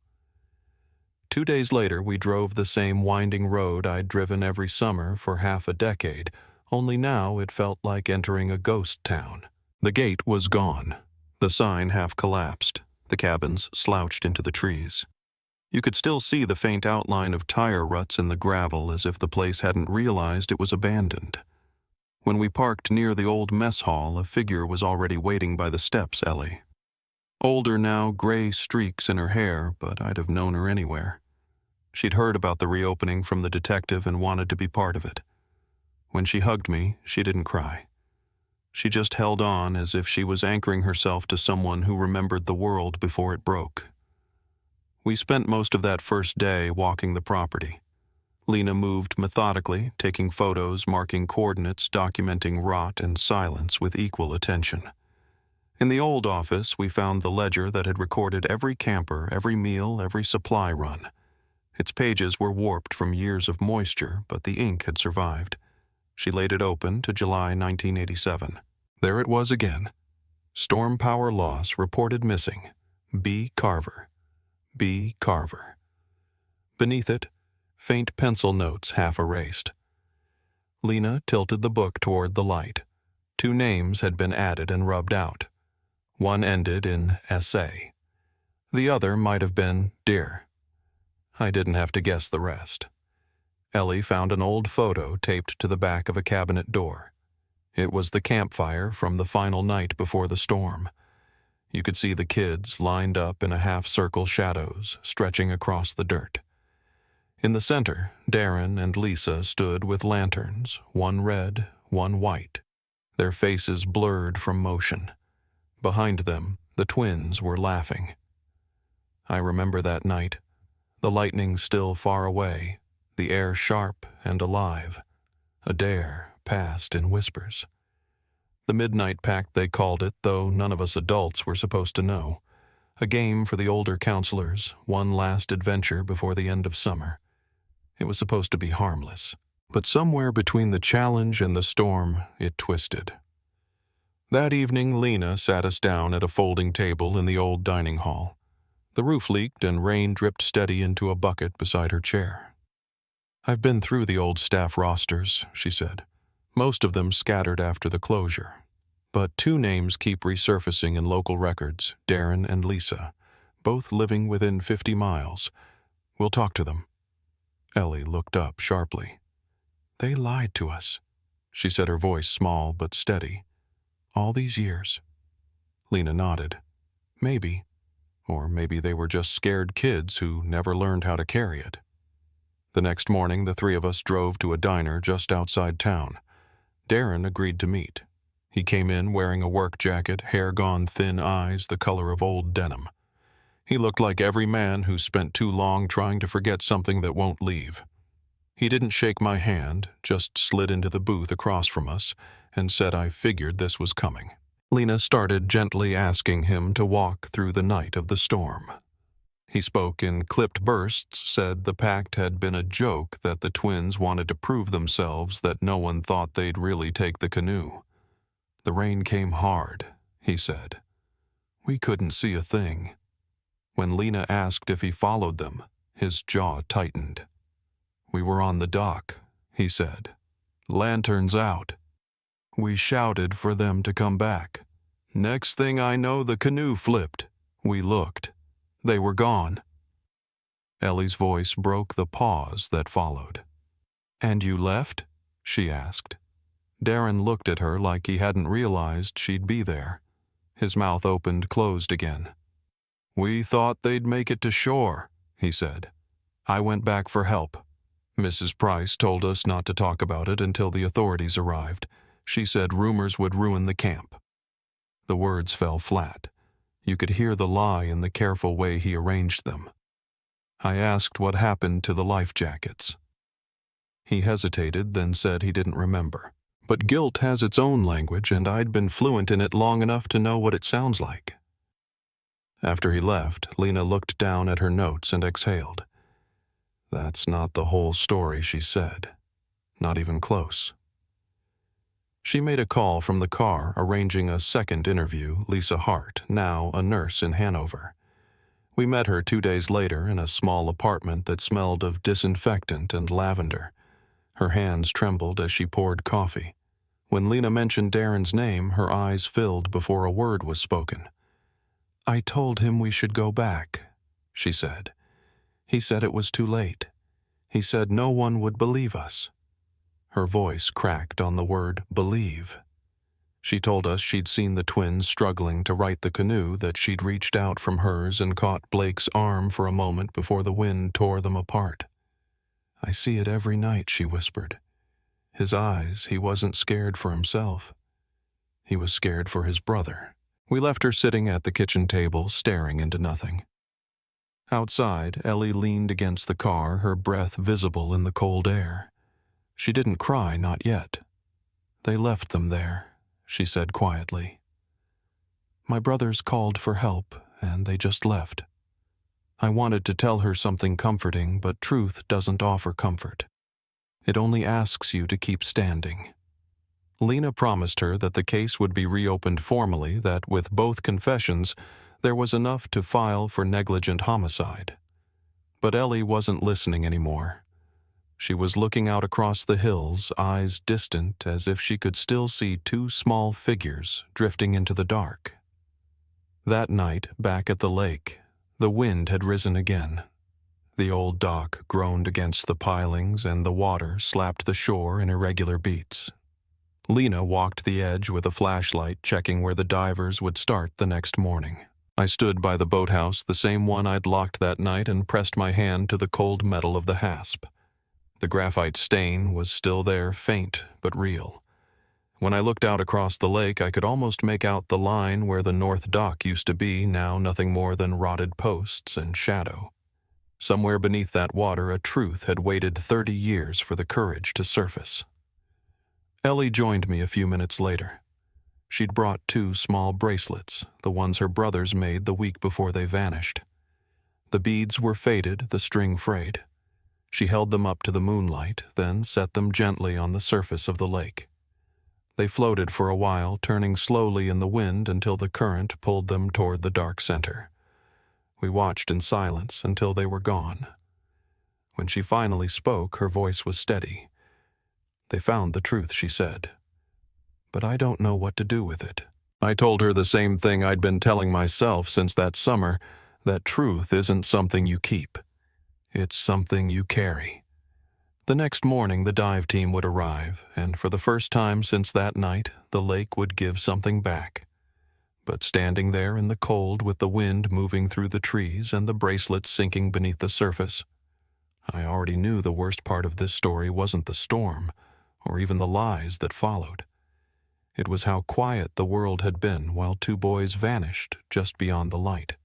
2 days later, we drove the same winding road I'd driven every summer for half a decade, only now it felt like entering a ghost town. The gate was gone. The sign half collapsed. The cabins slouched into the trees. You could still see the faint outline of tire ruts in the gravel, as if the place hadn't realized it was abandoned. When we parked near the old mess hall, a figure was already waiting by the steps, Ellie. Older now, gray streaks in her hair, but I'd have known her anywhere. She'd heard about the reopening from the detective and wanted to be part of it. When she hugged me, she didn't cry. She just held on as if she was anchoring herself to someone who remembered the world before it broke. We spent most of that first day walking the property. Lena moved methodically, taking photos, marking coordinates, documenting rot and silence with equal attention. In the old office, we found the ledger that had recorded every camper, every meal, every supply run. Its pages were warped from years of moisture, but the ink had survived. She laid it open to July 1987. There it was again. Storm power loss reported missing. B. Carver. B. Carver. Beneath it, faint pencil notes half erased. Lena tilted the book toward the light. 2 names had been added and rubbed out. One ended in S.A. The other might have been Dear. I didn't have to guess the rest. Ellie found an old photo taped to the back of a cabinet door. It was the campfire from the final night before the storm. You could see the kids lined up in a half-circle shadows, stretching across the dirt. In the center, Darren and Lisa stood with lanterns, one red, one white, their faces blurred from motion. Behind them, the twins were laughing. I remember that night, the lightning still far away, the air sharp and alive. A dare passed in whispers. The Midnight Pact, they called it, though none of us adults were supposed to know. A game for the older counselors, one last adventure before the end of summer. It was supposed to be harmless, but somewhere between the challenge and the storm, it twisted. That evening, Lena sat us down at a folding table in the old dining hall. The roof leaked and rain dripped steady into a bucket beside her chair. "I've been through the old staff rosters," she said. "Most of them scattered after the closure. But 2 names keep resurfacing in local records, Darren and Lisa, both living within 50 miles. We'll talk to them." Ellie looked up sharply. "They lied to us," she said, her voice small but steady. All these years?" Lena nodded. "Maybe. Or maybe they were just scared kids who never learned how to carry it." The next morning, the three of us drove to a diner just outside town. Darren agreed to meet. He came in wearing a work jacket, hair gone thin, eyes the color of old denim. He looked like every man who's spent too long trying to forget something that won't leave. He didn't shake my hand, just slid into the booth across from us and said I figured this was coming. Lena started gently asking him to walk through the night of the storm. He spoke in clipped bursts, said the pact had been a joke, that the twins wanted to prove themselves, that no one thought they'd really take the canoe. "The rain came hard," he said. "We couldn't see a thing." When Lena asked if he followed them, his jaw tightened. "We were on the dock," he said. "Lanterns out. We shouted for them to come back. Next thing I know, the canoe flipped. We looked. They were gone." Ellie's voice broke the pause that followed. "And you left?" she asked. Darren looked at her like he hadn't realized she'd be there. His mouth closed again. "We thought they'd make it to shore," he said. "I went back for help. Mrs. Price told us not to talk about it until the authorities arrived. She said rumors would ruin the camp." The words fell flat. You could hear the lie in the careful way he arranged them. I asked what happened to the life jackets. He hesitated, then said he didn't remember. But guilt has its own language, and I'd been fluent in it long enough to know what it sounds like. After he left, Lena looked down at her notes and exhaled. "That's not the whole story," she said. "Not even close." She made a call from the car, arranging a second interview, Lisa Hart, now a nurse in Hanover. We met her 2 days later in a small apartment that smelled of disinfectant and lavender. Her hands trembled as she poured coffee. When Lena mentioned Darren's name, her eyes filled before a word was spoken. "I told him we should go back," she said. "He said it was too late. He said no one would believe us." Her voice cracked on the word believe. She told us she'd seen the twins struggling to right the canoe, that she'd reached out from hers and caught Blake's arm for a moment before the wind tore them apart. "I see it every night," she whispered. His eyes, he wasn't scared for himself. He was scared for his brother. We left her sitting at the kitchen table, staring into nothing. Outside, Ellie leaned against the car, her breath visible in the cold air. She didn't cry, not yet. "They left them there," she said quietly. "My brothers called for help, and they just left." I wanted to tell her something comforting, but truth doesn't offer comfort. It only asks you to keep standing. Lena promised her that the case would be reopened formally, that with both confessions, there was enough to file for negligent homicide. But Ellie wasn't listening anymore. She was looking out across the hills, eyes distant, as if she could still see 2 small figures drifting into the dark. That night, back at the lake, the wind had risen again. The old dock groaned against the pilings, and the water slapped the shore in irregular beats. Lena walked the edge with a flashlight, checking where the divers would start the next morning. I stood by the boathouse, the same one I'd locked that night, and pressed my hand to the cold metal of the hasp. The graphite stain was still there, faint but real. When I looked out across the lake, I could almost make out the line where the north dock used to be, now nothing more than rotted posts and shadow. Somewhere beneath that water, a truth had waited 30 years for the courage to surface. Ellie joined me a few minutes later. She'd brought 2 small bracelets, the ones her brothers made the week before they vanished. The beads were faded, the string frayed. She held them up to the moonlight, then set them gently on the surface of the lake. They floated for a while, turning slowly in the wind until the current pulled them toward the dark center. We watched in silence until they were gone. When she finally spoke, her voice was steady. "They found the truth," she said. "But I don't know what to do with it." I told her the same thing I'd been telling myself since that summer, that truth isn't something you keep. It's something you carry. The next morning, the dive team would arrive, and for the first time since that night, the lake would give something back. But standing there in the cold with the wind moving through the trees and the bracelets sinking beneath the surface, I already knew the worst part of this story wasn't the storm, or even the lies that followed. It was how quiet the world had been while two boys vanished just beyond the light.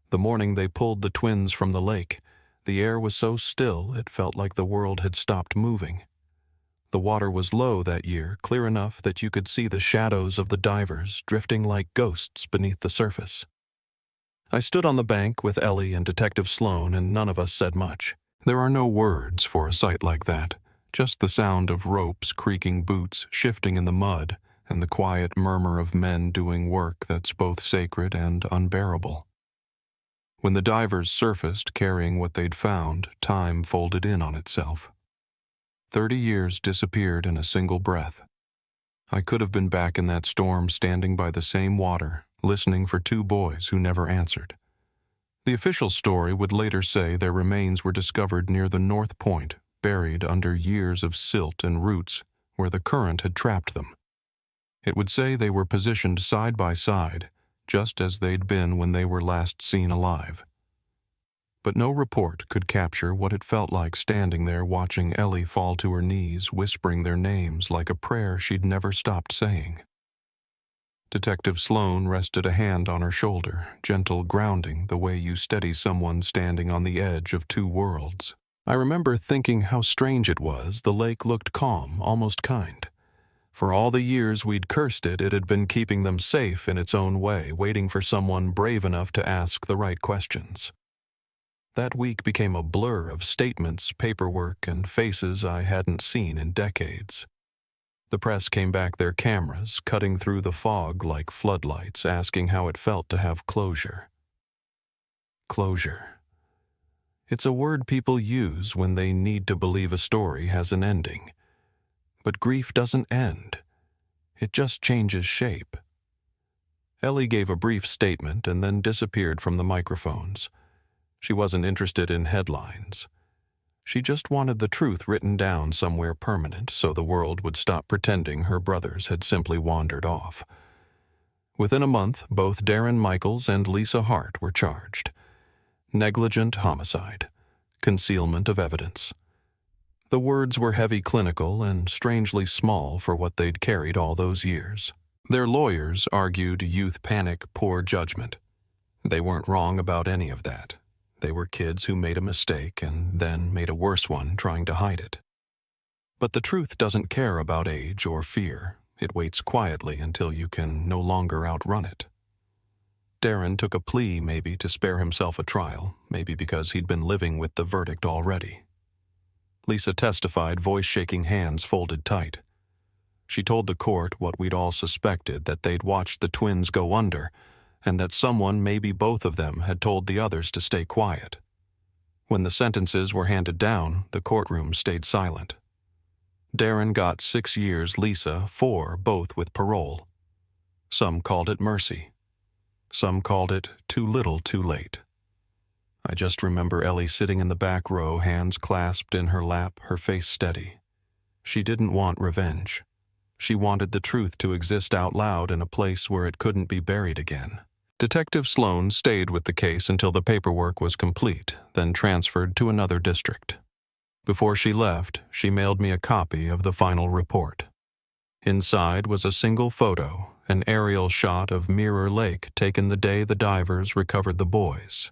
The morning they pulled the twins from the lake, the air was so still it felt like the world had stopped moving. The water was low that year, clear enough that you could see the shadows of the divers drifting like ghosts beneath the surface. I stood on the bank with Ellie and Detective Sloan, and none of us said much. There are no words for a sight like that, just the sound of ropes creaking, boots shifting in the mud, and the quiet murmur of men doing work that's both sacred and unbearable. When the divers surfaced carrying what they'd found, time folded in on itself. 30 years disappeared in a single breath. I could have been back in that storm standing by the same water, listening for two boys who never answered. The official story would later say their remains were discovered near the North Point, buried under years of silt and roots where the current had trapped them. It would say they were positioned side by side, just as they'd been when they were last seen alive. But no report could capture what it felt like standing there watching Ellie fall to her knees, whispering their names like a prayer she'd never stopped saying. Detective Sloan rested a hand on her shoulder, gentle grounding the way you steady someone standing on the edge of two worlds. I remember thinking how strange it was the lake looked calm, almost kind. For all the years we'd cursed it, it had been keeping them safe in its own way, waiting for someone brave enough to ask the right questions. That week became a blur of statements, paperwork, and faces I hadn't seen in decades. The press came back their cameras, cutting through the fog like floodlights, asking how it felt to have closure. Closure. It's a word people use when they need to believe a story has an ending. But grief doesn't end. It just changes shape. Ellie gave a brief statement and then disappeared from the microphones. She wasn't interested in headlines. She just wanted the truth written down somewhere permanent so the world would stop pretending her brothers had simply wandered off. Within a month, both Darren Michaels and Lisa Hart were charged. Negligent homicide. Concealment of evidence. The words were heavy clinical and strangely small for what they'd carried all those years. Their lawyers argued youth panic, poor judgment. They weren't wrong about any of that. They were kids who made a mistake and then made a worse one trying to hide it. But the truth doesn't care about age or fear. It waits quietly until you can no longer outrun it. Darren took a plea maybe to spare himself a trial, maybe because he'd been living with the verdict already. Lisa testified, voice shaking, hands folded tight. She told the court what we'd all suspected, that they'd watched the twins go under, and that someone, maybe both of them, had told the others to stay quiet. When the sentences were handed down, the courtroom stayed silent. Darren got 6 years, Lisa 4, both with parole. Some called it mercy. Some called it too little too late. I just remember Ellie sitting in the back row, hands clasped in her lap, her face steady. She didn't want revenge. She wanted the truth to exist out loud in a place where it couldn't be buried again. Detective Sloan stayed with the case until the paperwork was complete, then transferred to another district. Before she left, she mailed me a copy of the final report. Inside was a single photo, an aerial shot of Mirror Lake taken the day the divers recovered the boys.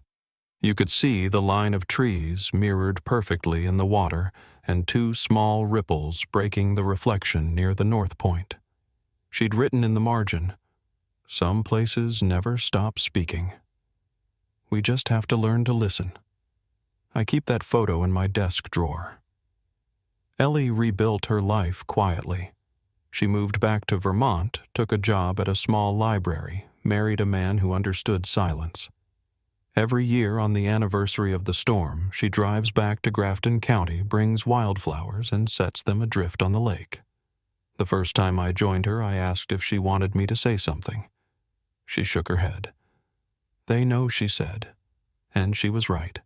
You could see the line of trees mirrored perfectly in the water and 2 small ripples breaking the reflection near the North Point. She'd written in the margin, "Some places never stop speaking. We just have to learn to listen." I keep that photo in my desk drawer. Ellie rebuilt her life quietly. She moved back to Vermont, took a job at a small library, married a man who understood silence. Every year on the anniversary of the storm, she drives back to Grafton County, brings wildflowers, and sets them adrift on the lake. The first time I joined her, I asked if she wanted me to say something. She shook her head. "They know," she said. And she was right.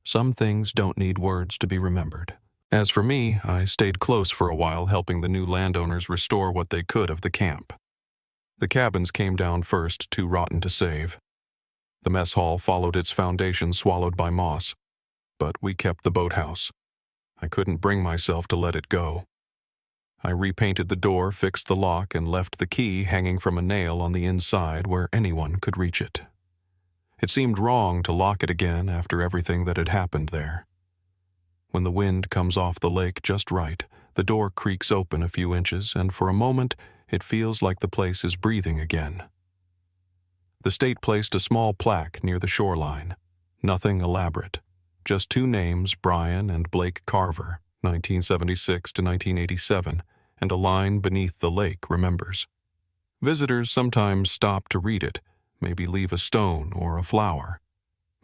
Some things don't need words to be remembered. As for me, I stayed close for a while, helping the new landowners restore what they could of the camp. The cabins came down first, too rotten to save. The mess hall followed, its foundation swallowed by moss. But we kept the boathouse. I couldn't bring myself to let it go. I repainted the door, fixed the lock, and left the key hanging from a nail on the inside where anyone could reach it. It seemed wrong to lock it again after everything that had happened there. When the wind comes off the lake just right, the door creaks open a few inches, and for a moment it feels like the place is breathing again. The state placed a small plaque near the shoreline. Nothing elaborate. Just two names, Brian and Blake Carver, 1976 to 1987, and a line beneath the lake remembers. Visitors sometimes stop to read it, maybe leave a stone or a flower.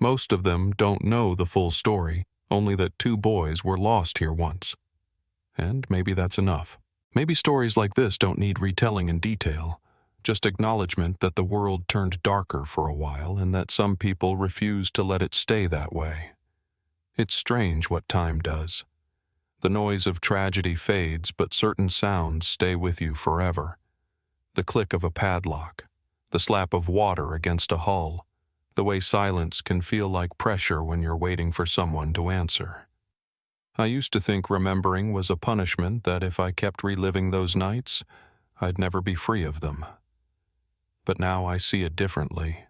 Most of them don't know the full story, only that two boys were lost here once. And maybe that's enough. Maybe stories like this don't need retelling in detail, just acknowledgement that the world turned darker for a while and that some people refused to let it stay that way. It's strange what time does. The noise of tragedy fades, but certain sounds stay with you forever. The click of a padlock, the slap of water against a hull, the way silence can feel like pressure when you're waiting for someone to answer. I used to think remembering was a punishment, that if I kept reliving those nights, I'd never be free of them. But now I see it differently.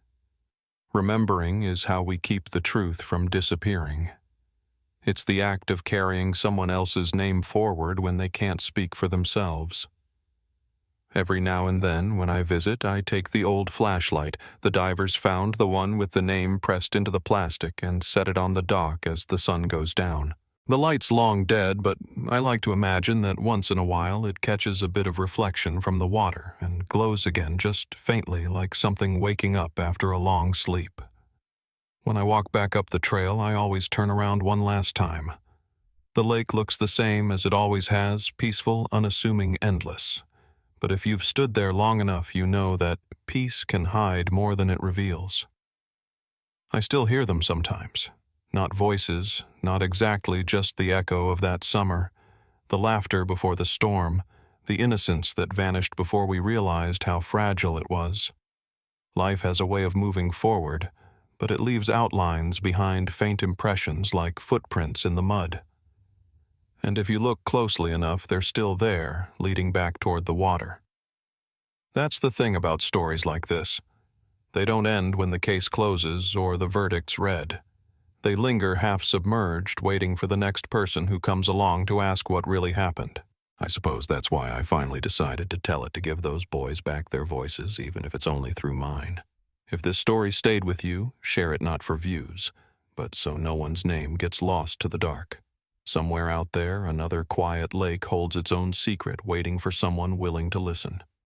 Remembering is how we keep the truth from disappearing. It's the act of carrying someone else's name forward when they can't speak for themselves. Every now and then, when I visit, I take the old flashlight the divers found, the one with the name pressed into the plastic, and set it on the dock as the sun goes down. The light's long dead, but I like to imagine that once in a while it catches a bit of reflection from the water and glows again just faintly, like something waking up after a long sleep. When I walk back up the trail, I always turn around one last time. The lake looks the same as it always has, peaceful, unassuming, endless. But if you've stood there long enough, you know that peace can hide more than it reveals. I still hear them sometimes. Not voices, not exactly just the echo of that summer, the laughter before the storm, the innocence that vanished before we realized how fragile it was. Life has a way of moving forward, but it leaves outlines behind faint impressions like footprints in the mud. And if you look closely enough, they're still there, leading back toward the water. That's the thing about stories like this. They don't end when the case closes or the verdict's read. They linger half submerged, waiting for the next person who comes along to ask what really happened. I suppose that's why I finally decided to tell it, to give those boys back their voices, even if it's only through mine. If this story stayed with you, share it not for views, but so no one's name gets lost to the dark. Somewhere out there, another quiet lake holds its own secret, waiting for someone willing to listen.